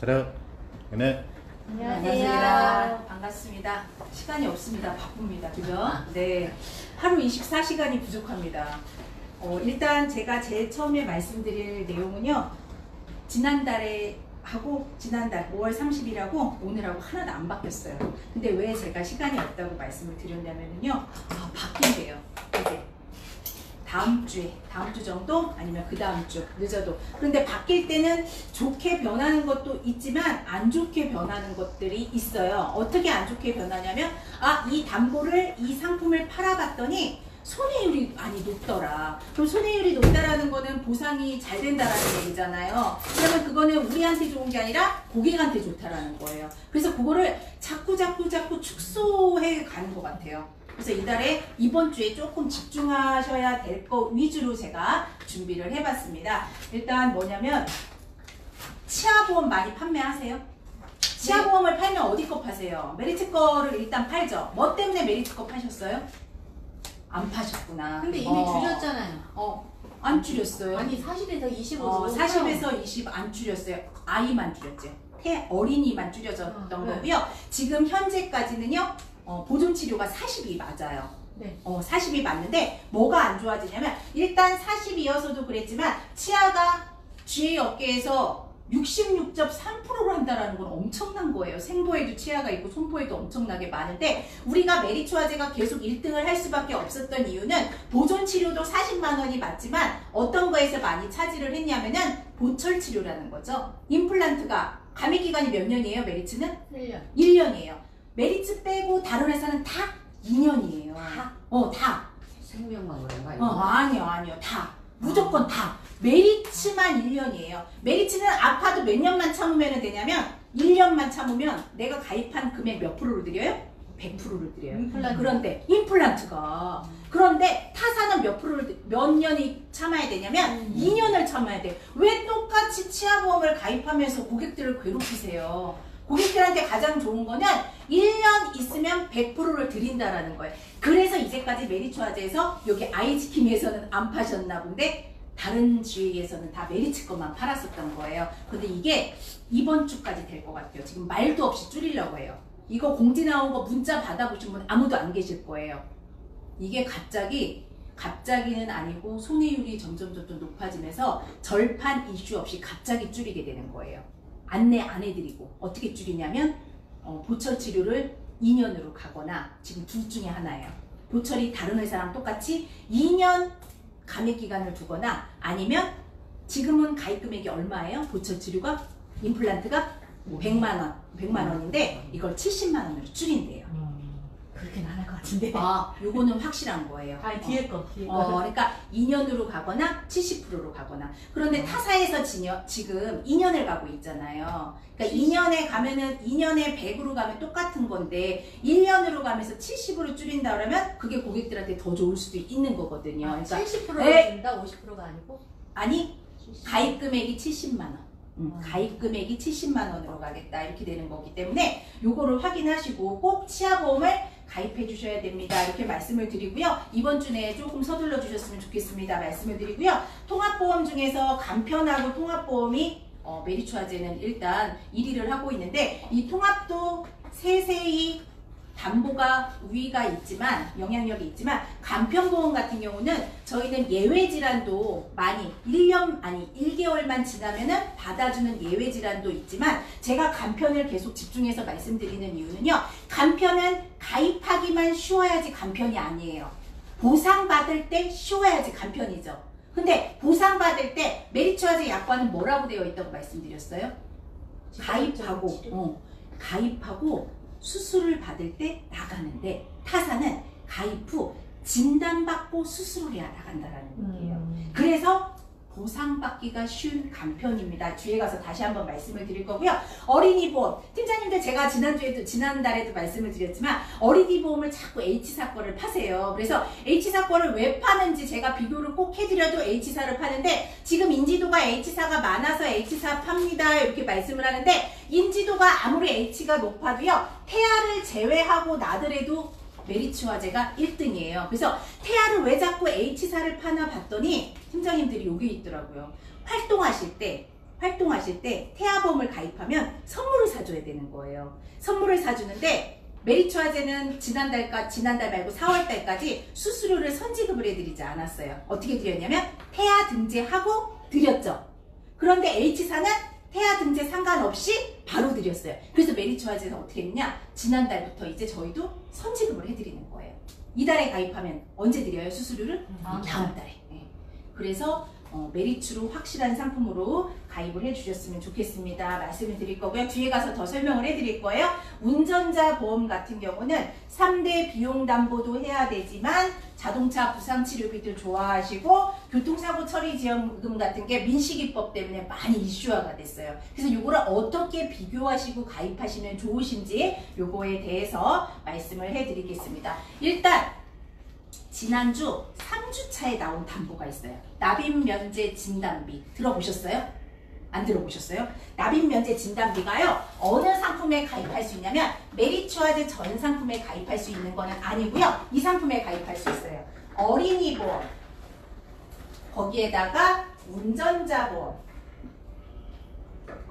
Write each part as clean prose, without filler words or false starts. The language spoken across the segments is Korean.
차렷. 네. 안녕하세요. 반갑습니다. 시간이 없습니다. 바쁩니다. 그죠? 네. 하루 24시간이 부족합니다. 일단 제가 제일 처음에 말씀드릴 내용은요. 지난달 5월 30일하고 오늘하고 하나도 안 바뀌었어요. 근데 왜 제가 시간이 없다고 말씀을 드렸냐면요. 바뀐대요. 이제. 다음 주 정도 아니면 그 다음 주 늦어도. 그런데 바뀔 때는 좋게 변하는 것도 있지만 안 좋게 변하는 것들이 있어요. 어떻게 안 좋게 변하냐면 이 상품을 팔아봤더니 손해율이 많이 높더라. 그럼 손해율이 높다라는 거는 보상이 잘 된다라는 얘기잖아요. 그러면 그거는 우리한테 좋은 게 아니라 고객한테 좋다라는 거예요. 그래서 그거를 자꾸 축소해 가는 것 같아요. 그래서 이번 주에 조금 집중하셔야 될 거 위주로 제가 준비를 해봤습니다. 일단 뭐냐면 치아보험 많이 판매하세요? 치아보험을 팔면 어디 거 파세요? 메리츠 거를 일단 팔죠. 뭐 때문에 메리츠 거 파셨어요? 안 파셨구나. 근데 이미 줄였잖아요. 안 줄였어요. 아니 40에서 25. 40에서 20 안 줄였어요. 아이만 줄였죠. 어린이만 줄여졌던 거고요. 지금 현재까지는요. 보존 치료가 40이 맞아요. 네. 40이 맞는데 뭐가 안 좋아지냐면 일단 40이어서도 그랬지만 치아가 GA 업계에서 66.3%로 한다라는 건 엄청난 거예요. 생보에도 치아가 있고 손보에도 엄청나게 많은데 우리가 메리츠화재가 계속 1등을 할 수밖에 없었던 이유는 보존 치료도 40만 원이 맞지만 어떤 거에서 많이 차지를 했냐면은 보철 치료라는 거죠. 임플란트가 감액 기간이 몇 년이에요? 메리츠는? 1년. 1년이에요. 메리츠 빼고 다른 회사는 다 2년이에요. 다? 다. 생명만 그런 거 아니에요? 아니요. 다. 무조건 다. 메리츠만 1년이에요. 메리츠는 아파도 몇 년만 참으면 되냐면 1년만 참으면 내가 가입한 금액 몇 프로를 드려요? 100%를 드려요. 그런데 임플란트가 그런데 타사는 몇 년이 참아야 되냐면 2년을 참아야 돼요. 왜 똑같이 치아보험을 가입하면서 고객들을 괴롭히세요? 고객들한테 가장 좋은 거는 1년 있으면 100%를 드린다라는 거예요. 그래서 이제까지 메리츠화재에서 여기 아이지킴에서는 안 파셨나 본데 다른 GA에서는 다 메리츠 것만 팔았었던 거예요. 근데 이게 이번 주까지 될 것 같아요. 지금 말도 없이 줄이려고 해요. 이거 공지 나온 거 문자 받아보신 분 아무도 안 계실 거예요. 이게 갑자기는 아니고 손해율이 점점 높아지면서 절판 이슈 없이 갑자기 줄이게 되는 거예요. 안내 안 해드리고 어떻게 줄이냐면 보철 치료를 2년으로 가거나 지금 둘 중에 하나예요. 보철이 다른 회사랑 똑같이 2년 감액 기간을 두거나 아니면 지금은 가입 금액이 얼마예요? 보철 치료가 임플란트가 100만 원인데 이걸 70만 원으로 줄인대요. 그렇게는 안 할 것 같은데. 요거는 확실한 거예요. 뒤에 거. 그러니까 2년으로 가거나 70%로 가거나. 그런데 타사에서 지금 2년을 가고 있잖아요. 그러니까 2년에 가면은 2년에 100으로 가면 똑같은 건데 1년으로 가면서 70으로 줄인다 그러면 그게 고객들한테 더 좋을 수도 있는 거거든요. 그러니까 70%를 준다? 50%가 아니고? 아니, 가입 금액이 70만 원. 가입 금액이 70만 원으로 가겠다 이렇게 되는 거기 때문에 요거를 확인하시고 꼭 치아보험을 가입해 주셔야 됩니다. 이렇게 말씀을 드리고요. 이번 주 내에 조금 서둘러 주셨으면 좋겠습니다. 말씀을 드리고요. 통합보험 중에서 간편하고 통합보험이 메리츠화재는 일단 1위를 하고 있는데 이 통합도 세세히 담보가 우위가 있지만 영향력이 있지만 간편보험 같은 경우는 저희는 예외질환도 많이 1개월만 지나면은 받아주는 예외질환도 있지만 제가 간편을 계속 집중해서 말씀드리는 이유는요. 간편은 가입하기만 쉬워야지 간편이 아니에요. 보상받을 때 쉬워야지 간편이죠. 근데 보상받을 때 메리츠화재 약관은 뭐라고 되어 있다고 말씀드렸어요? 가입하고 수술을 받을 때 나가는데 타사는 가입 후 진단받고 수술을 해야 나간다라는 얘기예요. 그래서 보상받기가 쉬운 간편입니다. 뒤에 가서 다시 한번 말씀을 드릴 거고요. 어린이 보험. 팀장님들 제가 지난달에도 말씀을 드렸지만 어린이 보험을 자꾸 H사 거를 파세요. 그래서 H사 거를 왜 파는지 제가 비교를 꼭 해드려도 H사를 파는데 지금 인지도가 H사가 많아서 H사 팝니다. 이렇게 말씀을 하는데 인지도가 아무리 H가 높아도요. 태아를 제외하고 나더라도 메리츠화재가 1등이에요. 그래서 태아를 왜 자꾸 H사를 파나 봤더니 팀장님들이 여기 있더라고요. 활동하실 때 활동하실 때 태아보험을 가입하면 선물을 사줘야 되는 거예요. 선물을 사주는데 메리츠화재는 지난달 말고 4월달까지 수수료를 선지급을 해드리지 않았어요. 어떻게 드렸냐면 태아 등재하고 드렸죠. 그런데 H사는 태아 등재 상관없이 바로 드렸어요. 그래서 메리츠화재는 어떻게 했냐? 지난달부터 이제 저희도 선지급을 해드리는 거예요. 이달에 가입하면 언제 드려요? 수수료를? 다음 달에. 네. 그래서 메리츠로 확실한 상품으로 가입을 해주셨으면 좋겠습니다. 말씀을 드릴 거고요. 뒤에 가서 더 설명을 해드릴 거예요. 운전자 보험 같은 경우는 3대 비용 담보도 해야 되지만 자동차 부상치료비도 좋아하시고 교통사고 처리 지원금 같은 게 민식이법 때문에 많이 이슈화가 됐어요. 그래서 이거를 어떻게 비교하시고 가입하시면 좋으신지 요거에 대해서 말씀을 해드리겠습니다. 일단 지난주 3주차에 나온 담보가 있어요. 납입면제 진단비 들어보셨어요? 안 들어보셨어요? 납입면제 진단비가요, 어느 상품에 가입할 수 있냐면 메리츠화재 전 상품에 가입할 수 있는 거는 아니고요, 이 상품에 가입할 수 있어요. 어린이보험, 거기에다가 운전자보험,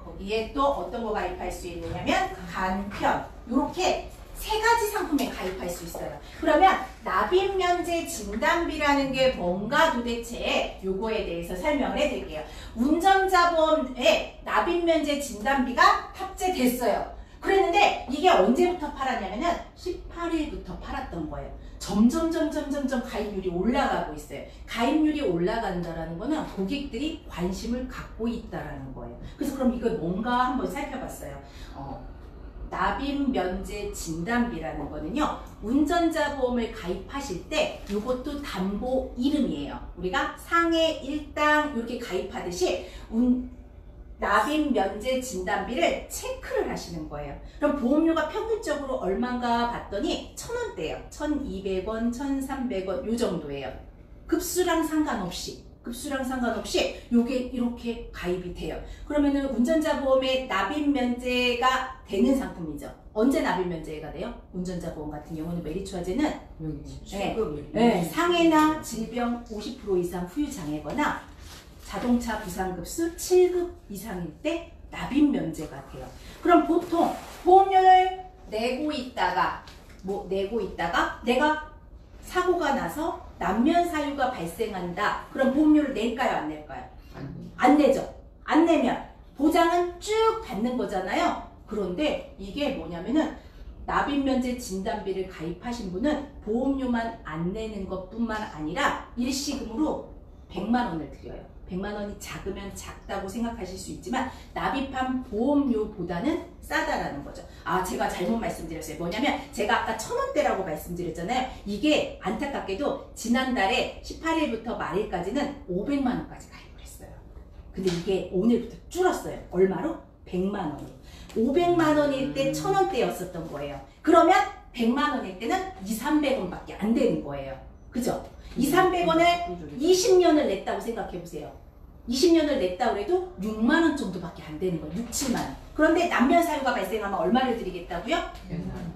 거기에 또 어떤 거 가입할 수 있느냐면 간편, 이렇게 세 가지 상품에 가입할 수 있어요. 그러면 납입면제 진단비라는 게 뭔가 도대체 요거에 대해서 설명을 해드릴게요. 운전자보험에 납입면제 진단비가 탑재됐어요. 그랬는데 이게 언제부터 팔았냐면은 18일부터 팔았던 거예요. 점점 가입률이 올라가고 있어요. 가입률이 올라간다는 거는 고객들이 관심을 갖고 있다는 거예요. 그래서 그럼 이거 뭔가 한번 살펴봤어요. 납입면제 진단비라는 거는요, 운전자 보험을 가입하실 때 이것도 담보 이름이에요. 우리가 상해 1당 이렇게 가입하듯이 납입면제 진단비를 체크를 하시는 거예요. 그럼 보험료가 평균적으로 얼마인가 봤더니 1,000원대예요. 1,200원, 1,300원 요 정도예요. 급수랑 상관없이 요게 이렇게 가입이 돼요. 그러면은 운전자 보험에 납입 면제가 되는 상품이죠. 언제 납입 면제가 돼요? 운전자 보험 같은 경우는 메리츠화재는 상해나 질병 50% 이상 후유 장애거나 자동차 부상급수 7급 이상일 때 납입 면제가 돼요. 그럼 보통 보험료를 내고 있다가 내가 사고가 나서 남면 사유가 발생한다. 그럼 보험료를 낼까요? 안 낼까요? 안 내죠. 안 내면 보장은 쭉 받는 거잖아요. 그런데 이게 뭐냐면은 납입면제 진단비를 가입하신 분은 보험료만 안 내는 것뿐만 아니라 일시금으로 100만 원을 드려요. 100만 원이 작으면 작다고 생각하실 수 있지만 납입한 보험료보다는 싸다라는 거죠. 제가 잘못 말씀드렸어요. 뭐냐면 제가 아까 1,000원대라고 말씀드렸잖아요. 이게 안타깝게도 지난달에 18일부터 말일까지는 500만 원까지 가입을 했어요. 근데 이게 오늘부터 줄었어요. 얼마로? 100만 원으로. 500만 원일 때 1,000원대였었던 거예요. 그러면 100만 원일 때는 200~300원밖에 안 되는 거예요. 그죠? 200~300원을 20년을 냈다고 생각해 보세요. 20년을 냈다고 해도 6만 원 정도밖에 안 되는 거예요. 6~7만 원. 그런데 남면 사유가 발생하면 얼마를 드리겠다고요?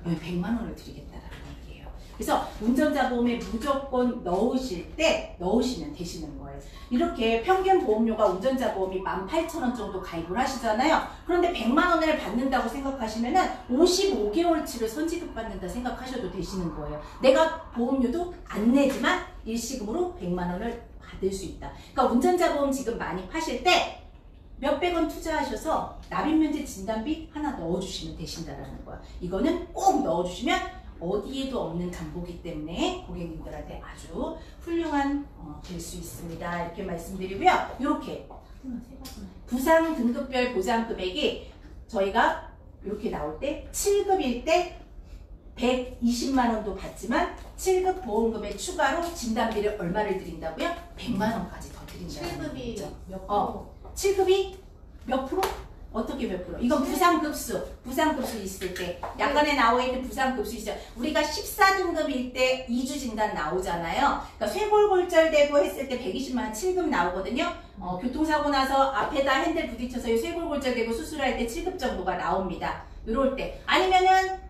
100만 원을 드리겠다라는 얘기예요. 그래서 운전자 보험에 무조건 넣으시면 되시는 거예요. 이렇게 평균 보험료가 운전자 보험이 18,000원 정도 가입을 하시잖아요. 그런데 100만 원을 받는다고 생각하시면은 55개월치를 선지급 받는다 생각하셔도 되시는 거예요. 내가 보험료도 안 내지만 일시금으로 100만 원을 받을 수 있다. 그러니까 운전자 보험 지금 많이 파실 때 몇백 원 투자하셔서 납입면제 진단비 하나 넣어주시면 되신다라는 거야. 이거는 꼭 넣어주시면 어디에도 없는 담보기 때문에 고객님들한테 아주 훌륭한 될 수 있습니다. 이렇게 말씀드리고요. 이렇게 부상 등급별 보장 금액이 저희가 이렇게 나올 때 7급일 때 120만 원도 받지만 7급 보험금에 추가로 진단비를 얼마를 드린다고요? 100만 원까지 더 드린다는 거죠. 7급이 몇 프로? 7급이 몇 프로? 어떻게 몇 프로? 이건 부상급수 있을 때 약관에 나와 있는 부상급수 있어요. 우리가 14등급일 때 2주 진단 나오잖아요. 그러니까 쇄골골절되고 했을 때 120만 원 7급 나오거든요. 교통사고 나서 앞에다 핸들 부딪혀서 쇄골골절되고 수술할 때 7급 정도가 나옵니다. 이럴 때 아니면은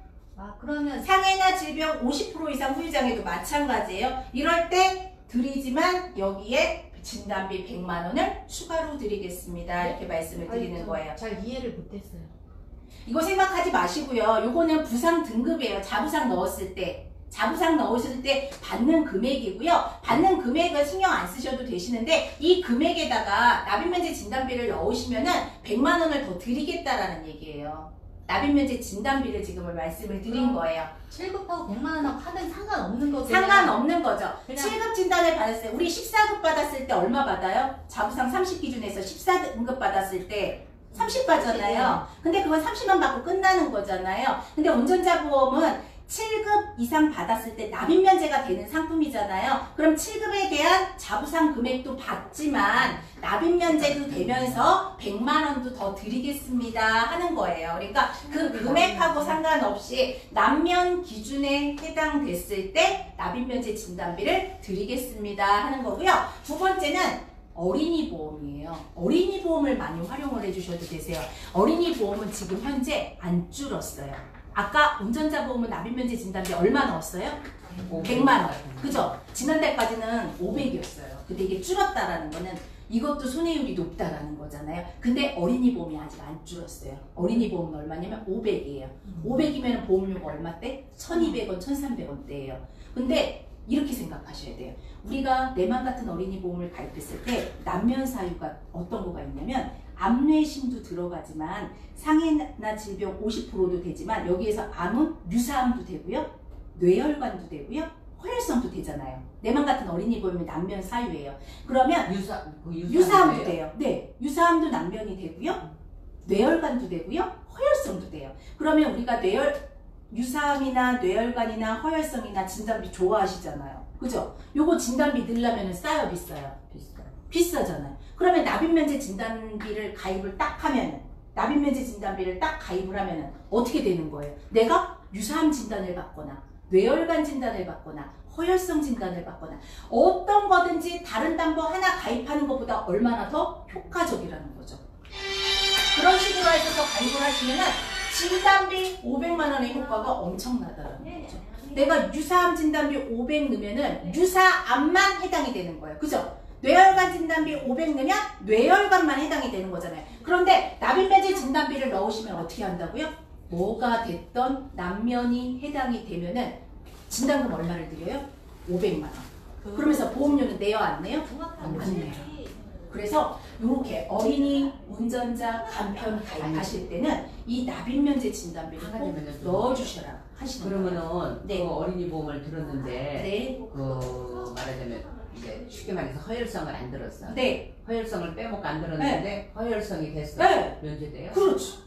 그러면 상해나 질병 50% 이상 후유장애도 마찬가지예요. 이럴 때 드리지만 여기에 진단비 100만 원을 추가로 드리겠습니다. 이렇게 말씀을 드리는 거예요. 잘 이해를 못했어요. 이거 생각하지 마시고요. 요거는 부상 등급이에요. 자부상 넣었을 때. 자부상 넣으실 때 받는 금액이고요. 받는 금액은 신경 안 쓰셔도 되시는데 이 금액에다가 납입면제 진단비를 넣으시면은 100만 원을 더 드리겠다라는 얘기예요. 납입면제 진단비를 지금을 말씀을 드린 거예요. 7급하고 100만 원하고 하면 상관없는 거죠. 상관없는 거죠. 그냥 7급 진단을 받았을 때 우리 14급 받았을 때 얼마 받아요? 자부상 30 기준에서 14등급 받았을 때 30 받잖아요. 근데 그건 30만 받고 끝나는 거잖아요. 근데 운전자 보험은 7급 이상 받았을 때 납입면제가 되는 상품이잖아요. 그럼 7급에 대한 자부상 금액도 받지만 납입면제도 되면서 100만 원도 더 드리겠습니다 하는 거예요. 그러니까 그 금액하고 상관없이 남면 기준에 해당됐을 때 납입면제 진단비를 드리겠습니다 하는 거고요. 두 번째는 어린이 보험이에요. 어린이 보험을 많이 활용을 해주셔도 되세요. 어린이 보험은 지금 현재 안 줄었어요. 아까 운전자 보험은 납입면제 진단비 얼마 넣었어요? 100만 원. 그죠? 지난달까지는 500이었어요. 근데 이게 줄었다라는 거는 이것도 손해율이 높다라는 거잖아요. 근데 어린이 보험이 아직 안 줄었어요. 어린이 보험은 얼마냐면 500이에요. 500이면 보험료가 얼마대? 1200원, 1300원대예요. 근데 이렇게 생각하셔야 돼요. 우리가 내맘 같은 어린이 보험을 가입했을 때 남면 사유가 어떤 거가 있냐면 암뇌심도 들어가지만 상해나 질병 50%도 되지만 여기에서 암은 유사암도 되고요. 뇌혈관도 되고요. 허혈성도 되잖아요. 내맘 같은 어린이 보험이 남면 사유예요. 그러면 유사암도 돼요. 네, 유사암도 남면이 되고요. 뇌혈관도 되고요. 허혈성도 돼요. 그러면 우리가 유사암이나 뇌혈관이나 허혈성이나 진단비 좋아하시잖아요. 그죠? 요거 진단비 넣으려면 싸요, 비싸요? 비싸잖아요. 그러면 납입면제 진단비를 가입을 딱 하면 납입면제 진단비를 딱 가입을 하면 어떻게 되는 거예요? 내가 유사암 진단을 받거나 뇌혈관 진단을 받거나 허혈성 진단을 받거나 어떤 거든지 다른 담보 하나 가입하는 것보다 얼마나 더 효과적이라는 거죠. 그런 식으로 해서 가입을 하시면은 진단비 500만 원의 효과가 엄청나다라는 거죠. 내가 유사암 진단비 500 넣으면은 유사암만 해당이 되는 거예요. 그죠? 뇌혈관 진단비 500 넣으면 뇌혈관만 해당이 되는 거잖아요. 그런데 납입면제 진단비를 넣으시면 어떻게 한다고요? 뭐가 됐던 남면이 해당이 되면은 진단금 얼마를 드려요? 500만 원. 그러면서 보험료는 내요, 안 내요? 안 내요. 그래서 이렇게 어린이, 운전자, 간편 가입하실 때는 이 납입면제 진단비를 꼭 넣어주셔라 하시는 거예요. 그러면은 네. 그 어린이 보험을 들었는데 네. 그 말하자면 이제 쉽게 말해서 허혈성을 안 들었어. 네. 허혈성을 빼먹고 안 들었는데 허혈성이 됐어. 네. 면제돼요? 그렇죠.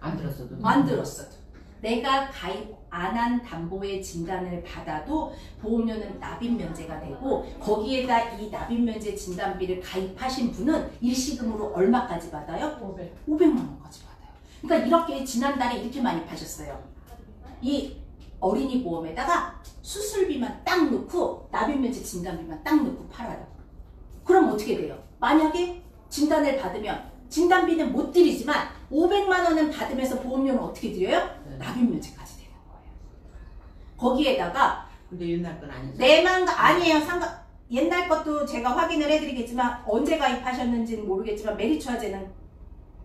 안 들었어도. 안 들었어도. 내가 가입 안 한 담보의 진단을 받아도 보험료는 납입면제가 되고 거기에다 이 납입면제 진단비를 가입하신 분은 일시금으로 얼마까지 받아요? 500만 원까지 받아요. 그러니까 이렇게 지난달에 이렇게 많이 파셨어요. 이 어린이 보험에다가 수술비만 딱 넣고 납입면제 진단비만 딱 넣고 팔아요. 그럼 어떻게 돼요? 만약에 진단을 받으면 진단비는 못 드리지만 500만 원은 받으면서 보험료는 어떻게 드려요? 납입면제까지 되는 거예요. 거기에다가 근데 옛날 건 아니죠. 아니에요. 옛날 것도 제가 확인을 해드리겠지만 언제 가입하셨는지는 모르겠지만 메리츠화재는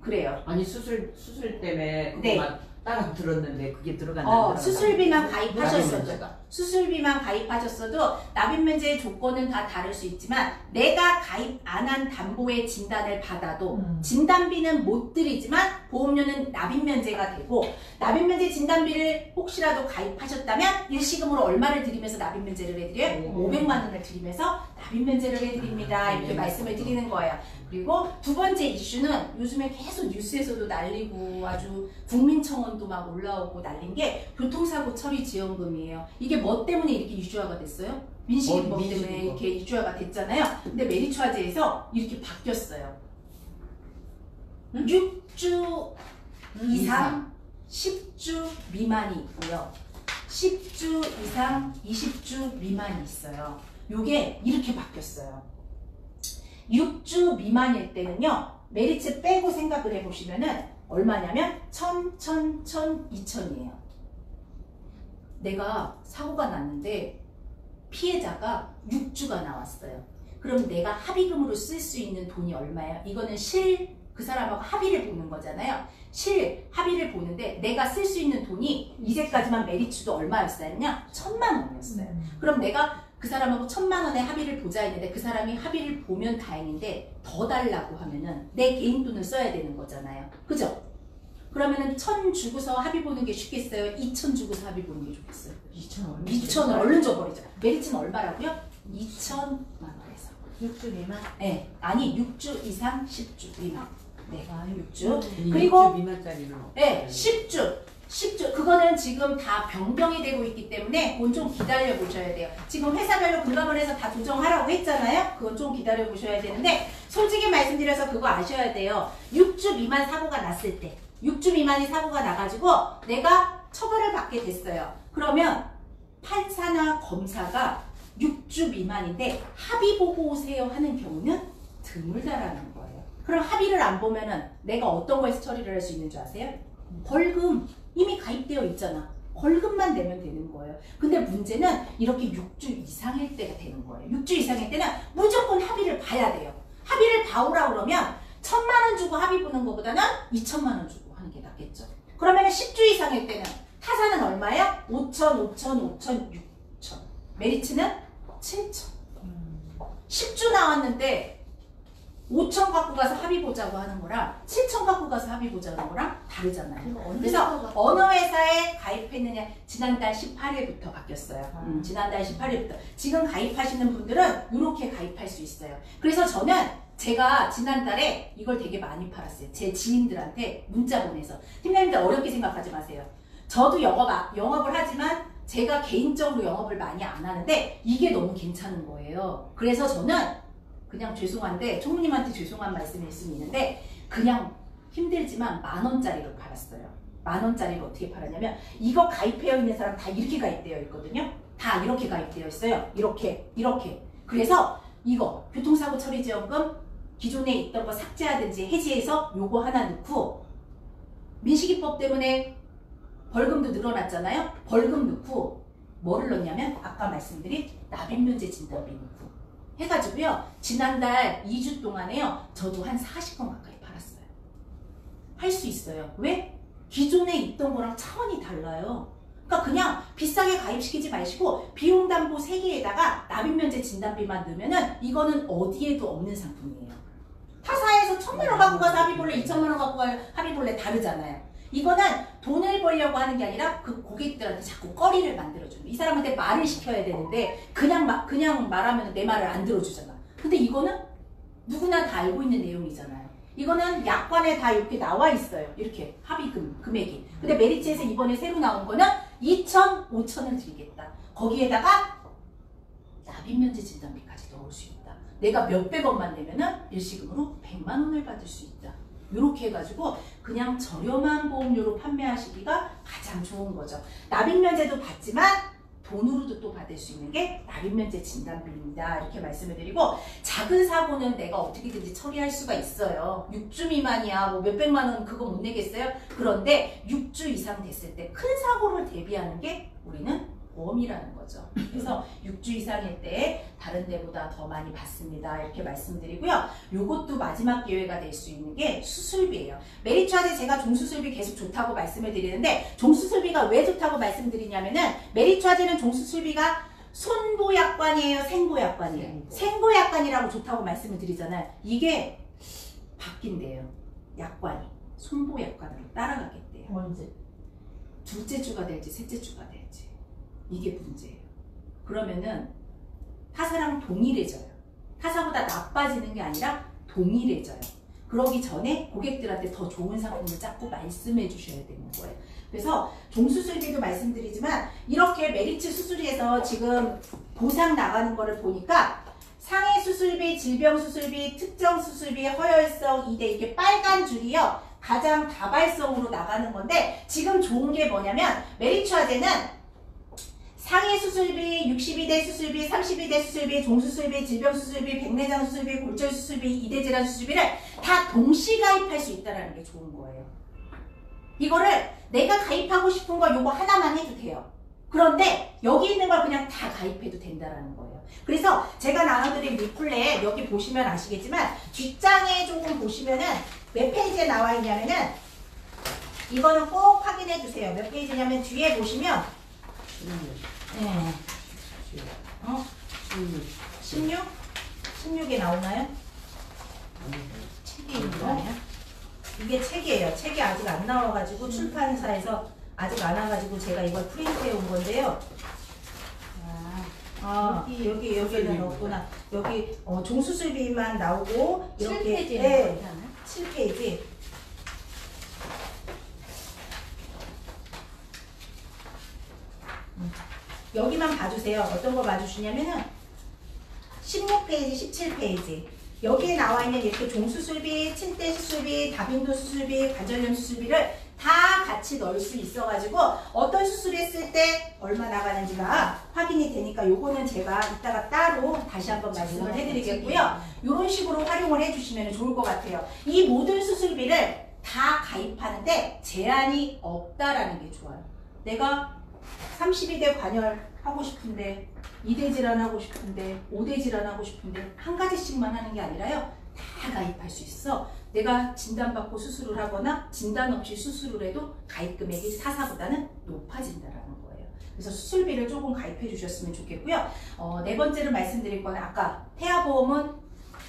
그래요. 아니 수술 때문에 네. 그거만 따라 들었는데 그게 들어간다. 수술비만 가입하셨어도 납입면제가. 수술비만 가입하셨어도 납입면제 조건은 다 다를 수 있지만 내가 가입 안 한 담보의 진단을 받아도 진단비는 못 드리지만 보험료는 납입면제가 되고 납입면제 진단비를 혹시라도 가입하셨다면 일시금으로 얼마를 드리면서 납입면제를 해드려요? 500만 원을 드리면서 납입면제를 해드립니다. 이렇게 말씀을 드리는 거예요. 그리고 두 번째 이슈는 요즘에 계속 뉴스에서도 날리고 아주 국민청원도 막 올라오고 날린 게 교통사고 처리 지원금이에요. 이게 뭐 때문에 이렇게 유주화가 됐어요? 민식이법 때문에 이렇게 유주화가 됐잖아요. 근데 메리츠화재에서 이렇게 바뀌었어요. 6주 이상 10주 미만이 있고요. 10주 이상 20주 미만이 있어요. 요게 이렇게 바뀌었어요. 6주 미만일 때는요. 메리츠 빼고 생각을 해보시면은 얼마냐면 1000, 1000, 1000, 2000이에요. 내가 사고가 났는데 피해자가 6주가 나왔어요. 그럼 내가 합의금으로 쓸 수 있는 돈이 얼마예요? 이거는 그 사람하고 합의를 보는 거잖아요. 합의를 보는데 내가 쓸 수 있는 돈이 이제까지만 메리츠도 얼마였냐면 1,000만 원이었어요. 그럼 내가 그 사람하고 1,000만 원의 합의를 보자 했는데 그 사람이 합의를 보면 다행인데 더 달라고 하면은 내 개인 돈을 써야 되는 거잖아요. 그죠? 그러면은 1,000 주고서 합의 보는 게 쉽겠어요? 2,000 주고서 합의 보는 게 좋겠어요? 2,000원. 2,000을 얼른 줘버리죠. 메리츠는 얼마라고요? 2,000만 원에서. 6주 미만? 네, 아니 6주 이상 10주 미만. 네, 아, 6주. 6주 그리고 미만짜리는 네, 10주. 그거는 지금 다 변경이 되고 있기 때문에 그건 좀 기다려 보셔야 돼요. 지금 회사별로 금감원에서 다 조정하라고 했잖아요. 그건 좀 기다려 보셔야 되는데 솔직히 말씀드려서 그거 아셔야 돼요. 6주 미만 사고가 났을 때 6주 미만이 사고가 나가지고 내가 처벌을 받게 됐어요. 그러면 판사나 검사가 6주 미만인데 합의 보고 오세요 하는 경우는 드물다라는 거예요. 그럼 합의를 안 보면은 내가 어떤 거에서 처리를 할 수 있는 줄 아세요? 벌금 이미 가입되어 있잖아. 벌금만 내면 되는 거예요. 근데 문제는 이렇게 6주 이상일 때가 되는 거예요. 6주 이상일 때는 무조건 합의를 봐야 돼요. 합의를 봐오라 그러면 1,000만 원 주고 합의 보는 것보다는 2,000만 원 주고 하는 게 낫겠죠. 그러면 10주 이상일 때는 타사는 얼마예요? 5,000, 5,000, 5,000, 6,000. 메리츠는 7,000. 10주 나왔는데 5,000 갖고 가서 합의 보자고 하는 거랑 7,000 갖고 가서 합의 보자는 거랑 다르잖아요. 그래서 어느 회사에 가입했느냐 지난달 18일부터 바뀌었어요. 지난달 18일부터 지금 가입하시는 분들은 이렇게 가입할 수 있어요. 그래서 저는 제가 지난달에 이걸 되게 많이 팔았어요. 제 지인들한테 문자 보내서 팀장님들 어렵게 생각하지 마세요. 저도 영업을 하지만 제가 개인적으로 영업을 많이 안 하는데 이게 너무 괜찮은 거예요. 그래서 저는 그냥 죄송한데 총무님한테 죄송한 말씀일 수는 있는데 그냥 힘들지만 10,000원짜리로 팔았어요. 10,000원짜리로 어떻게 팔았냐면 이거 가입되어 있는 사람 다 이렇게 가입되어 있거든요. 다 이렇게 가입되어 있어요. 이렇게 그래서 이거 교통사고 처리지원금 기존에 있던 거 삭제하든지 해지해서 요거 하나 넣고 민식이법 때문에 벌금도 늘어났잖아요. 벌금 넣고 뭐를 넣냐면 아까 말씀드린 납입면제 진단비 넣고 해가지고요. 지난달 2주 동안에요. 저도 한 40건 가까이 팔았어요. 할 수 있어요. 왜? 기존에 있던 거랑 차원이 달라요. 그러니까 그냥 비싸게 가입시키지 마시고 비용담보 3개에다가 납입면제 진단비만 넣으면은 이거는 어디에도 없는 상품이에요. 타사에서 1,000만 원 갖고 가서 합의볼래 2,000만 원 갖고 가서 합의볼래 다르잖아요. 이거는 돈을 벌려고 하는 게 아니라 그 고객들한테 자꾸 거리를 만들어주는 거예요. 이 사람한테 말을 시켜야 되는데 그냥 말하면 내 말을 안 들어주잖아. 근데 이거는 누구나 다 알고 있는 내용이잖아요. 이거는 약관에 다 이렇게 나와 있어요. 이렇게 합의금 금액이. 근데 메리츠에서 이번에 새로 나온 거는 2,000, 5,000을 드리겠다. 거기에다가 납입면제 진단비까지 넣을 수 있다. 내가 몇백원만 내면은 일시금으로 100만 원을 받을 수 있다. 이렇게 해가지고 그냥 저렴한 보험료로 판매하시기가 가장 좋은 거죠. 납입면제도 받지만 돈으로도 또 받을 수 있는 게 납입면제 진단비입니다. 이렇게 말씀을 드리고 작은 사고는 내가 어떻게든지 처리할 수가 있어요. 6주 미만이야 뭐 몇백만 원 그거 못 내겠어요? 그런데 6주 이상 됐을 때 큰 사고를 대비하는 게 우리는 보험이라는 거죠. 그래서 6주 이상일 때 다른 데보다 더 많이 받습니다. 이렇게 말씀드리고요. 요것도 마지막 기회가 될 수 있는 게 수술비예요. 메리츠화재 제가 종수술비 계속 좋다고 말씀을 드리는데 종수술비가 왜 좋다고 말씀드리냐면은 메리츠화재는 종수술비가 손보약관이에요? 생보약관이에요? 생보약관이라고 좋다고 말씀을 드리잖아요. 이게 바뀐대요. 약관이 손보약관으로 따라가겠대요. 언제? 둘째 주가 될지 셋째 주가 될지. 이게 문제예요. 그러면은 타사랑 동일해져요. 타사보다 나빠지는 게 아니라 동일해져요. 그러기 전에 고객들한테 더 좋은 상품을 자꾸 말씀해 주셔야 되는 거예요. 그래서 종수술비도 말씀드리지만 이렇게 메리츠 수술에서 지금 보상 나가는 거를 보니까 상해 수술비, 질병 수술비, 특정 수술비, 허혈성 2대 이게 빨간 줄이요. 가장 다발성으로 나가는 건데 지금 좋은 게 뭐냐면 메리츠화재는 상해 수술비, 62대 수술비, 32대 수술비, 종수술비, 질병수술비, 백내장 수술비, 골절 수술비, 이대질환 수술비를 다 동시 가입할 수 있다는 게 좋은 거예요. 이거를 내가 가입하고 싶은 거 요거 하나만 해도 돼요. 그런데 여기 있는 걸 그냥 다 가입해도 된다는 거예요. 그래서 제가 나눠드린 리플렛 여기 보시면 아시겠지만 뒷장에 조금 보시면은 몇 페이지에 나와 있냐면은 이거는 꼭 확인해 주세요. 몇 페이지냐면 뒤에 보시면 16? 16에 나오나요? 책이 있나요? 이게 책이에요. 책이 아직 안 나와가지고 출판사에서 아직 안 와가지고 제가 이걸 프린트해 온 건데요. 여기는 없구나. 여기 종수술비만 나오고 이렇게 7페이지에 네, 7페이지. 여기만 봐주세요. 어떤 거 봐주시냐면은 16페이지, 17페이지. 여기에 나와 있는 이렇게 종수술비, 침대 수술비, 다빈도 수술비, 관절염 수술비를 다 같이 넣을 수 있어가지고 어떤 수술했을 때 얼마 나가는지가 확인이 되니까 요거는 제가 이따가 따로 다시 한번 말씀을 해드리겠고요. 이런 식으로 활용을 해주시면 좋을 것 같아요. 이 모든 수술비를 다 가입하는데 제한이 없다라는 게 좋아요. 내가 32대 관열 하고 싶은데 2대 질환 하고 싶은데 5대 질환 하고 싶은데 한 가지씩만 하는 게 아니라요. 다 가입할 수 있어. 내가 진단받고 수술을 하거나 진단 없이 수술을 해도 가입 금액이 사사보다는 높아진다라는 거예요. 그래서 수술비를 조금 가입해 주셨으면 좋겠고요. 네 번째로 말씀드릴 거는 아까 태아보험은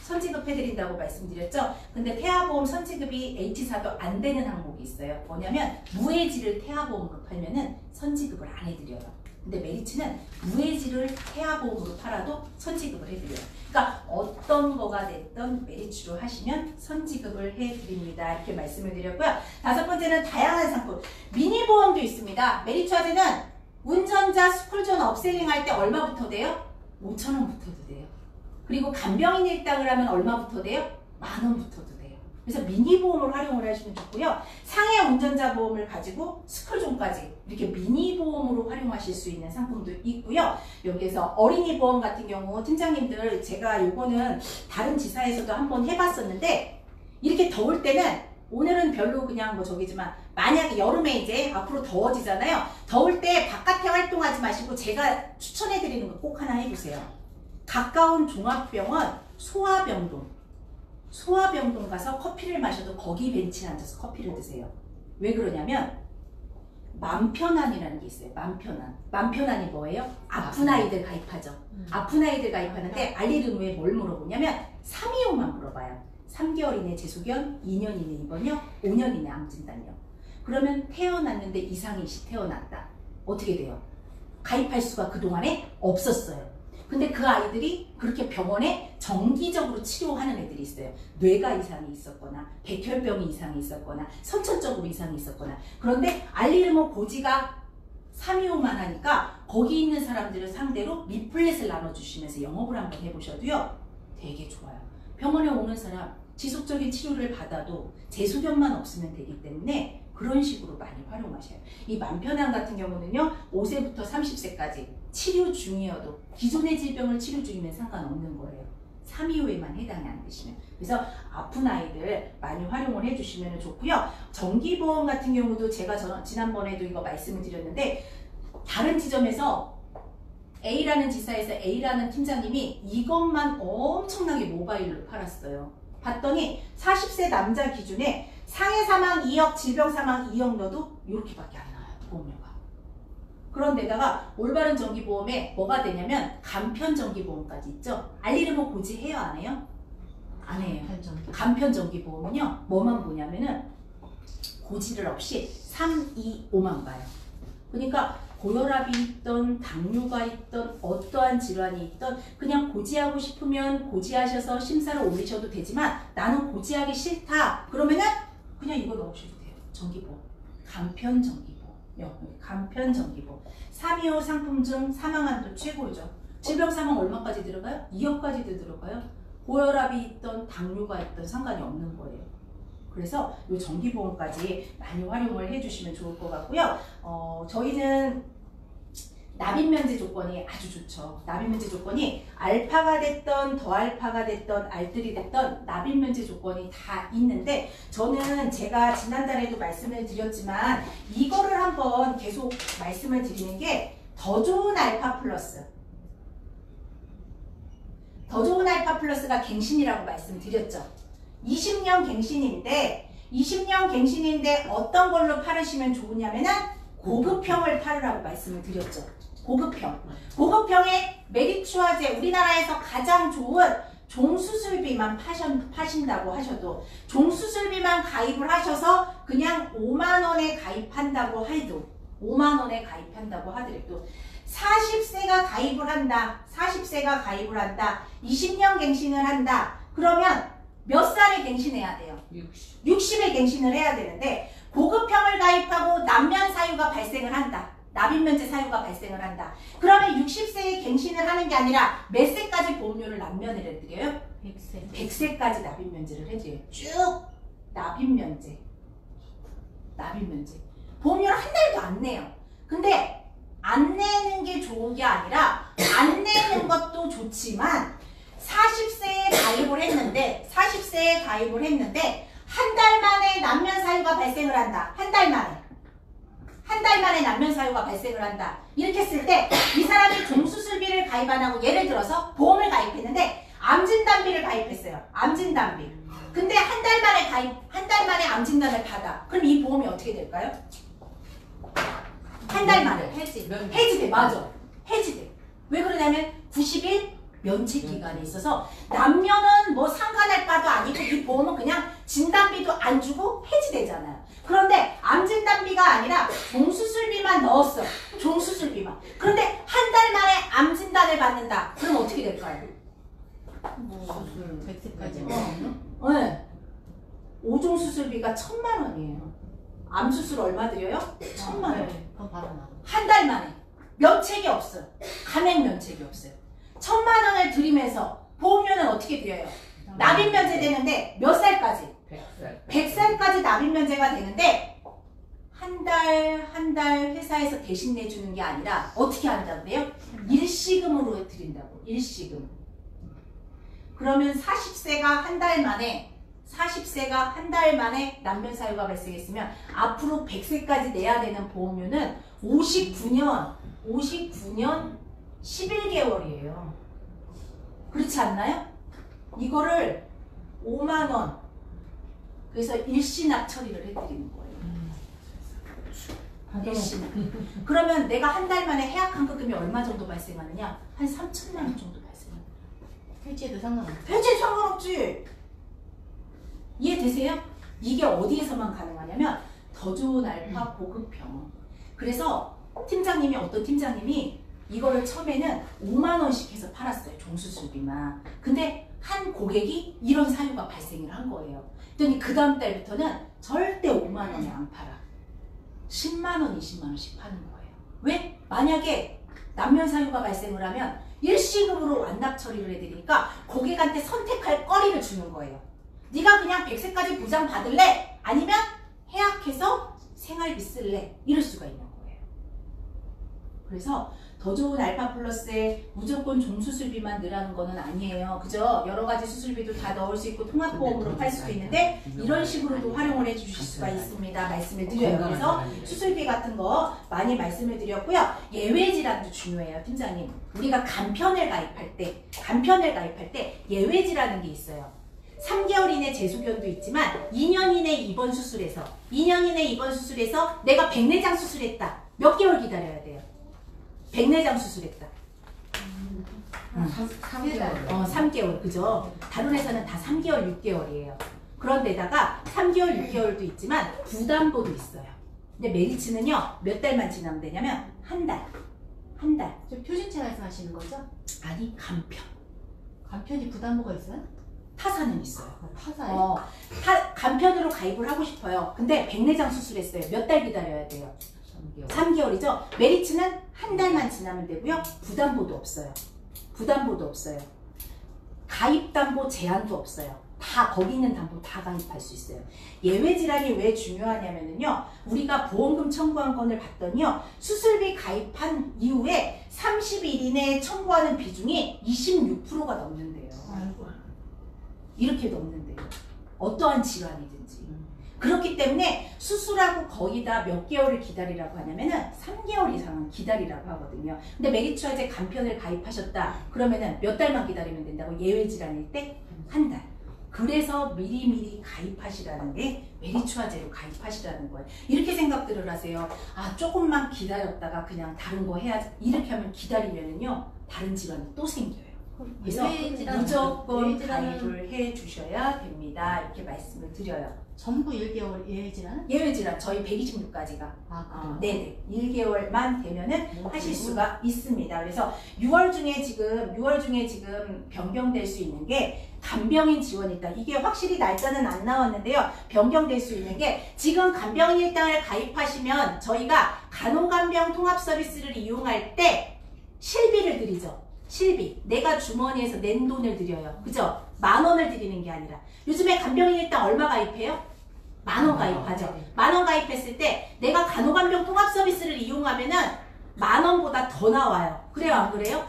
선지급해드린다고 말씀드렸죠. 근데 태아보험 선지급이 H사도 안 되는 항목이 있어요. 뭐냐면 무해지를 태아보험으로 팔면은 선지급을 안 해드려요. 근데 메리츠는 무해지를 태아보험으로 팔아도 선지급을 해드려요. 그러니까 어떤 거가 됐던 메리츠로 하시면 선지급을 해드립니다. 이렇게 말씀을 드렸고요. 다섯 번째는 다양한 상품. 미니보험도 있습니다. 메리츠화재는 운전자 스쿨존 업셀링 할 때 얼마부터 돼요? 5,000원부터도 돼요. 그리고 간병인 일당을 하면 얼마부터 돼요? 10,000원부터도 돼요. 그래서 미니보험을 활용을 하시면 좋고요. 상해 운전자 보험을 가지고 스쿨존까지 이렇게 미니보험으로 활용하실 수 있는 상품도 있고요. 여기에서 어린이 보험 같은 경우 팀장님들 제가 요거는 다른 지사에서도 한번 해봤었는데 이렇게 더울 때는 오늘은 별로 그냥 뭐 저기지만 만약에 여름에 이제 앞으로 더워지잖아요. 더울 때 바깥에 활동하지 마시고 제가 추천해드리는 거 꼭 하나 해주세요. 가까운 종합병원 소아병동 가서 커피를 마셔도 거기 벤치에 앉아서 커피를 드세요. 왜 그러냐면 맘편안이라는 게 있어요. 맘편안이 뭐예요? 아픈 아이들 가입하죠. 아픈 아이들 가입하는데 알리는 후에 뭘 물어보냐면 325만 물어봐요. 3개월 이내 재소견, 2년 이내 입원료, 5년 이내 암진단료. 그러면 태어났는데 이상이 태어났다. 어떻게 돼요? 가입할 수가 그동안에 없었어요. 근데 그 아이들이 그렇게 병원에 정기적으로 치료하는 애들이 있어요. 뇌가 이상이 있었거나 백혈병이 이상이 있었거나 선천적으로 이상이 있었거나. 그런데 알리르모 고지가 325만 하니까 거기 있는 사람들을 상대로 리플렛을 나눠주시면서 영업을 한번 해보셔도요. 되게 좋아요. 병원에 오는 사람 지속적인 치료를 받아도 재소견만 없으면 되기 때문에 그런 식으로 많이 활용하셔요. 이 맘편안 같은 경우는요. 5세부터 30세까지 치료 중이어도 기존의 질병을 치료 중이면 상관없는 거예요. 325에만 해당이 안 되시면. 그래서 아픈 아이들 많이 활용을 해주시면 좋고요. 정기보험 같은 경우도 제가 지난번에도 이거 말씀을 드렸는데 다른 지점에서 A라는 지사에서 A라는 팀장님이 이것만 엄청나게 모바일로 팔았어요. 봤더니 40세 남자 기준에 상해 사망 2억, 질병 사망 2억 넣어도 이렇게밖에 안 나와요. 보험료가. 그런데다가 올바른 정기보험에 뭐가 되냐면 간편 정기보험까지 있죠. 알리르모 고지 해요, 안 해요? 안 해요. 간편 정기보험은요. 뭐만 보냐면은 고지를 없이 3, 2, 5만 봐요. 그러니까 고혈압이 있던 당뇨가 있던 어떠한 질환이 있던 그냥 고지하고 싶으면 고지하셔서 심사를 올리셔도 되지만 나는 고지하기 싫다 그러면은 그냥 이거 넣으셔도 돼요. 정기보험. 간편 정기보험. 간편 정기보험. 325 상품 중 사망한도 최고죠. 질병 사망 얼마까지 들어가요? 2억까지도 들어가요. 고혈압이 있던 당뇨가 있던 상관이 없는 거예요. 그래서 이 정기보험까지 많이 활용을 해주시면 좋을 것 같고요. 저희는 납입면제 조건이 아주 좋죠. 납입면제 조건이 알파가 됐던 더알파가 됐던 알뜰이 됐던 납입면제 조건이 다 있는데 저는 제가 지난달에도 말씀을 드렸지만 이거를 한번 계속 말씀을 드리는 게 더 좋은 알파 플러스 더 좋은 알파 플러스가 갱신이라고 말씀드렸죠. 20년 갱신인데 어떤 걸로 팔으시면 좋으냐면은 고급형을 팔으라고 말씀을 드렸죠. 고급형의 메리츠화제, 우리나라에서 가장 좋은 종수술비만 파신다고 하셔도, 종수술비만 가입을 하셔서 그냥 5만원에 가입한다고 해도, 5만원에 가입한다고 하더라도 40세가 가입을 한다. 20년 갱신을 한다. 그러면 몇 살에 갱신해야 돼요? 60에 갱신을 해야 되는데, 고급형을 가입하고 남면 사유가 발생을 한다. 납입면제 사유가 발생을 한다. 그러면 60세에 갱신을 하는 게 아니라 몇 세까지 보험료를 남면을 해드려요? 100세. 100세까지 납입면제를 해드려요. 쭉 납입면제. 보험료를 한 달도 안 내요. 근데 안 내는 게 좋은 게 아니라, 안 내는 것도 좋지만 40세에 가입을 했는데 한 달 만에 남면 사유가 발생을 한다. 한 달 만에 남면 사유가 발생을 한다. 이렇게 했을 때 이 사람이 종수술비를 가입 안 하고, 예를 들어서 보험을 가입했는데 암진단비를 가입했어요. 암진단비. 근데 한 달 만에 암진단을 받아. 그럼 이 보험이 어떻게 될까요? 한 달 만에 해지돼. 맞아. 해지돼. 왜 그러냐면 90일 면책 기간이 있어서, 남면은 뭐 상관할 바도 아니고 이 보험은 그냥 진단비도 안 주고 해지되잖아요. 그런데 암진단비가 아니라 종수술비만 넣었어. 종수술비만. 그런데 한 달 만에 암진단을 받는다. 그럼 어떻게 될까요? 수술 100세까지. 네. 5종 수술비가 1,000만원이에요. 암수술 얼마 드려요? 1,000만원. 네, 그럼 바로 나. 한 달 만에. 면책이 없어요. 감액 면책이 없어요. 1,000만원을 드리면서 보험료는 어떻게 드려요? 납입면제 되는데 몇 살까지? 100살까지 납입면제가 되는데, 한 달 회사에서 대신 내주는 게 아니라 어떻게 한다고 그래요? 일시금으로 드린다고. 일시금. 그러면 40세가 한 달 만에 남면 사유가 발생했으면 앞으로 100세까지 내야 되는 보험료는 59년 11개월이에요. 그렇지 않나요? 이거를 5만원, 그래서 일시납 처리를 해드리는 거예요. 일시납. 그러면 내가 한 달 만에 해약환급금이 얼마 정도 발생하느냐? 한 3천만 원 정도 발생합니다. 폐지해도 상관없어. 폐지 상관없지. 이해되세요? 이게 어디에서만 가능하냐면 더 좋은 알파 고급형. 그래서 팀장님이, 어떤 팀장님이 이거를 처음에는 5만원씩 해서 팔았어요. 종수술비만. 근데 한 고객이 이런 사유가 발생을 한 거예요. 그랬더니 그 다음 달부터는 절대 5만원에 안 팔아. 10만원, 20만원씩 파는 거예요. 왜? 만약에 남면 사유가 발생을 하면 일시금으로 완납 처리를 해드리니까 고객한테 선택할 거리를 주는 거예요. 네가 그냥 100세까지 보장 받을래? 아니면 해약해서 생활비 쓸래? 이럴 수가 있는 거예요. 그래서 더 좋은 알파 플러스에 무조건 종수술비만 넣으라는 거는 아니에요. 그죠? 여러 가지 수술비도 다 넣을 수 있고 통합보험으로 팔 수도 있는데, 이런 식으로도 활용을 해 주실 수가 있습니다. 말씀을 드려요. 그래서 수술비 같은 거 많이 말씀을 드렸고요. 예외 질환도 중요해요, 팀장님. 우리가 간편을 가입할 때 예외 질환인 게 있어요. 3개월 이내 재소견도 있지만 2년 이내 입원 수술에서 내가 백내장 수술했다. 몇 개월 기다려야 돼요? 백내장 수술했다. 3개월. 3개월. 그죠? 다른 회사는 다 3개월, 6개월이에요. 그런데다가 3개월, 6개월도 있지만 부담보도 있어요. 근데 메리츠는요, 몇 달만 지나면 되냐면 한 달. 저 표준체 말씀하시는 거죠? 아니, 간편. 간편이 부담보가 있어요? 타사는 있어요. 타사요? 간편으로 가입을 하고 싶어요. 근데 백내장 수술했어요. 몇 달 기다려야 돼요? 3개월이죠. 메리츠는 한 달만 지나면 되고요. 부담보도 없어요. 가입담보 제한도 없어요. 다 거기 있는 담보 다 가입할 수 있어요. 예외 질환이 왜 중요하냐면요, 우리가 보험금 청구한 건을 봤더니요, 수술비 가입한 이후에 30일 이내에 청구하는 비중이 26%가 넘는데요. 아이고. 이렇게 넘는데요. 어떠한 질환이든지. 그렇기 때문에 수술하고 거의 다 몇 개월을 기다리라고 하냐면은 3개월 이상은 기다리라고 하거든요. 근데 메리츠화제 간편을 가입하셨다 그러면은 몇 달만 기다리면 된다고. 예외 질환일 때 한 달. 그래서 미리미리 가입하시라는 게 메리츠화제로 가입하시라는 거예요. 이렇게 생각들을 하세요. 아, 조금만 기다렸다가 그냥 다른 거 해야지. 이렇게 하면 기다리면은요 다른 질환이 또 생겨요. 그래서 무조건 가입을 해 주셔야 됩니다. 이렇게 말씀을 드려요. 전부 1개월 예외질환? 예외질환 저희 126까지가 네네 1개월만 되면은 하실 수가 있습니다. 그래서 6월 중에 지금 변경될 수 있는 게 간병인 지원이 있다. 이게 확실히 날짜는 안 나왔는데요. 변경될 수 있는 게 지금 간병인 일당을 가입하시면 저희가 간호간병 통합 서비스를 이용할 때 실비를 드리죠. 실비. 내가 주머니에서 낸 돈을 드려요. 그죠? 10,000원을 드리는 게 아니라. 요즘에 간병인 일당 얼마 가입해요? 10,000원 가입하죠. 10,000원 가입했을 때 내가 간호간병 통합 서비스를 이용하면은 10,000원보다 더 나와요. 그래요? 안 그래요?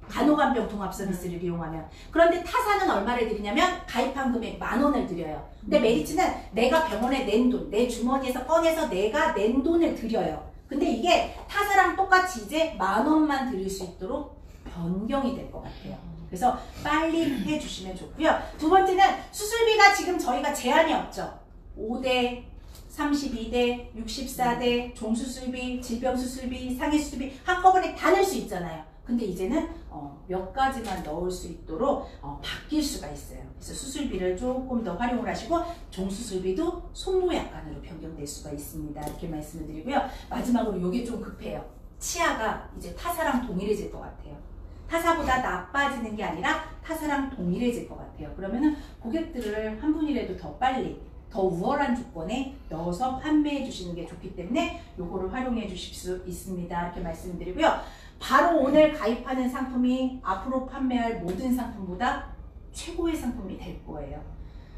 간호간병 통합 서비스를 이용하면. 그런데 타사는 얼마를 드리냐면 가입한 금액 10,000원을 드려요. 근데 메리츠는 내가 병원에 낸 돈, 내 주머니에서 꺼내서 내가 낸 돈을 드려요. 근데 이게 타사랑 똑같이 이제 10,000원만 드릴 수 있도록 변경이 될 것 같아요. 그래서 빨리 해주시면 좋고요. 두 번째는 수술비가 지금 저희가 제한이 없죠. 5대, 32대, 64대, 종수술비, 질병수술비, 상해수술비 한꺼번에 다 낼 수 있잖아요. 근데 이제는 몇 가지만 넣을 수 있도록 바뀔 수가 있어요. 그래서 수술비를 조금 더 활용을 하시고 종수술비도 손모약관으로 변경될 수가 있습니다. 이렇게 말씀을 드리고요. 마지막으로 이게 좀 급해요. 치아가 이제 타사랑 동일해질 것 같아요. 타사보다 나빠지는 게 아니라 타사랑 동일해질 것 같아요. 그러면은 고객들을 한 분이라도 더 빨리 더 우월한 조건에 넣어서 판매해 주시는 게 좋기 때문에 요거를 활용해 주실 수 있습니다. 이렇게 말씀드리고요. 바로 오늘 가입하는 상품이 앞으로 판매할 모든 상품보다 최고의 상품이 될 거예요.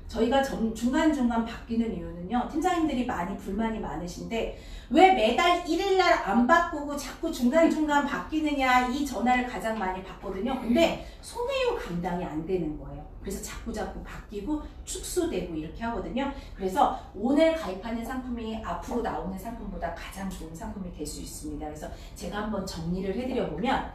저희가 중간중간 바뀌는 이유는요. 팀장님들이 많이 불만이 많으신데 왜 매달 1일날 안 바꾸고 자꾸 중간중간 바뀌느냐 이 전화를 가장 많이 받거든요. 근데 손해율 감당이 안 되는 거예요. 그래서 자꾸 바뀌고 축소되고 이렇게 하거든요. 그래서 오늘 가입하는 상품이 앞으로 나오는 상품보다 가장 좋은 상품이 될 수 있습니다. 그래서 제가 한번 정리를 해드려보면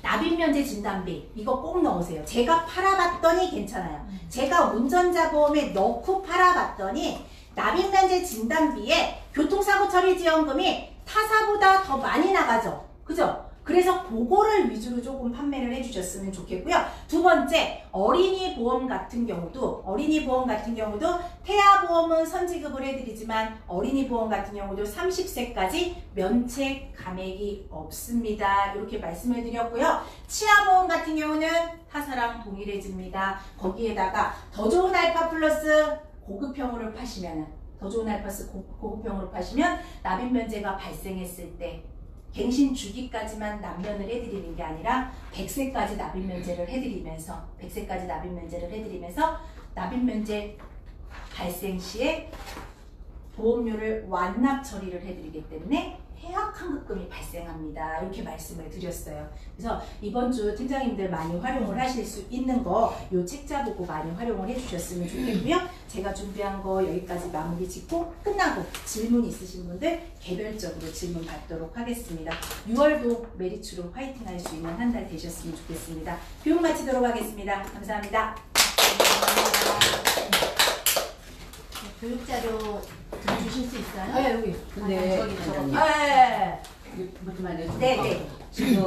납입면제 진단비 이거 꼭 넣으세요. 제가 팔아봤더니 괜찮아요. 제가 운전자 보험에 넣고 팔아봤더니 납입면제 진단비에 교통사고 처리 지원금이 타사보다 더 많이 나가죠. 그죠? 그래서 그거를 위주로 조금 판매를 해주셨으면 좋겠고요. 두 번째, 어린이 보험 같은 경우도 태아보험은 선지급을 해드리지만 어린이 보험 같은 경우도 30세까지 면책 감액이 없습니다. 이렇게 말씀을 드렸고요. 치아보험 같은 경우는 타사랑 동일해집니다. 거기에다가 더 좋은 알파 플러스 고급형으로 파시면 고급형으로 파시면 납입면제가 발생했을 때 갱신 주기까지만 남면을 해드리는 게 아니라 100세까지 납입면제를 해드리면서 납입면제 발생 시에 보험료를 완납 처리를 해드리기 때문에 해약환급금이 발생합니다. 이렇게 말씀을 드렸어요. 그래서 이번 주 팀장님들 많이 활용을 하실 수 있는 거 요 책자 보고 많이 활용을 해주셨으면 좋겠고요. 제가 준비한 거 여기까지 마무리 짓고 끝나고 질문 있으신 분들 개별적으로 질문 받도록 하겠습니다. 6월도 메리츠로 화이팅 할 수 있는 한 달 되셨으면 좋겠습니다. 교육 마치도록 하겠습니다. 감사합니다. 교육자료 주실 수 있어요? 아, 여기. 근데 저기 뭐좀 네네. 지금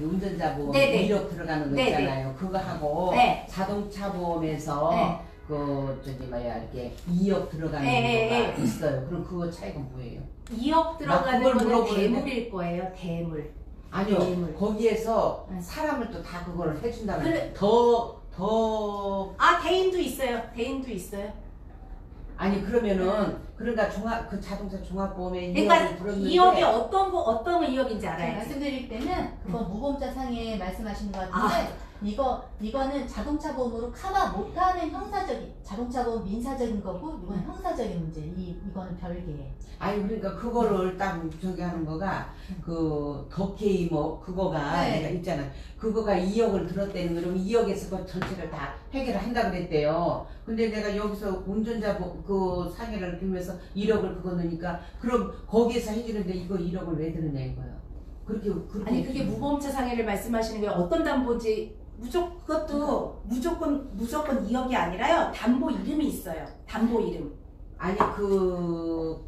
운전자 보험 네네. 1억 들어가는 거 네네. 있잖아요. 그거 하고 네. 자동차 보험에서 네. 이렇게 2억 들어가는 네. 거가 있어요. 그럼 그거 차이가 뭐예요? 2억 들어가는 그걸 거는 물어보는데. 대물일 거예요. 대물. 아니요. 대물. 거기에서 네. 사람을 또 다 그걸 해준다는 그래. 더 대인도 있어요. 아니 그러면은 그러니까 그 자동차 종합보험에 그러니까 2억을 들었는데 2억이 어떤 거 2억인지 제가 알아요. 말씀드릴 때는 그건 무보험자 상에 말씀하시는 것 같은데 이거는 자동차 보험으로 커버 못하는 형사적인 자동차 보험 민사적인 거고 이건 형사적인 문제. 그거는 별개예요. 아니 그러니까 그거를 딱 저기 하는 거가 그 덕케이 뭐 그거가 네. 내가 있잖아. 그거가 2억을 들었다는 거 그러면 2억에서 그 전체를 다 해결을 한다 그랬대요. 근데 내가 여기서 운전자 그 상해를 들면서 1억을 그거 넣으니까 그럼 거기에서 해주는데 이거 1억을 왜 드느냐 이거요. 그렇게 아니 그게 무보험자 상해를 말씀하시는 게 어떤 담보지? 그것도 무조건 2억이 아니라요. 담보 이름이 있어요. 담보 이름. 아니 그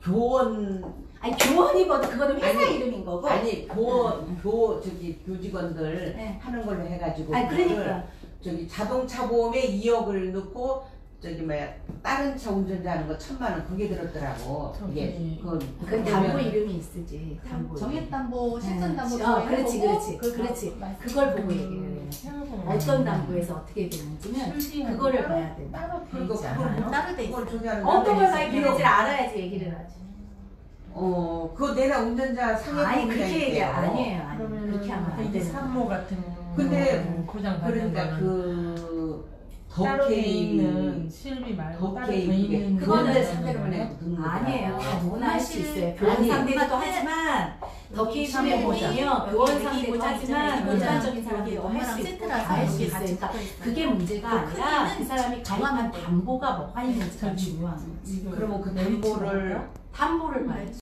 교원 아니 교원이거든. 그거는 회사 아니, 이름인 거고. 아니 저기 교직원들 네. 하는 걸로 해가지고 아니 그거를 그러니까 저기 자동차 보험에 2억을 넣고 저기 뭐야 다른 차 운전자 하는 거 1,000만 원 그게 들었더라고. 이게 그 담보 이름이 있으지. 담보. 정액담보, 실전담보 그렇지. 그걸 보고 얘기를 해요. 어떤 담보에서 어떻게 되는지는 그거를 봐야 돼. 그거 따로 돼 있어요. 그걸 저기 하는 어떤 걸 거 가입했는지 알아야지 얘기를 하지. 그거 내가 운전자 상해 아니 그렇게 얘기 아니에요. 그러면 그렇게 하면 안 이게 되는 산모 같은 근데 고장 받는 그러니까 거는 그 따로 돼 덕케이 있는 실비 말고 따로 돼 덕케이 있는 그거는 거는 상대로만 해도 듣는 거더라고. 아니에요. 다 누구나 할 수 있어요. 아니, 교원 상대도 하지만 덕희 상대 보시면 교원 상대도 하지만 일반적인 사람들도 할 수 있고 다 할 수 있어요. 그러니까 그게 문제가 아니라 그 사람이 가입한 담보가 뭐가 있는지가 중요한 거지. 그러면 그 담보를 담보를 봐야지.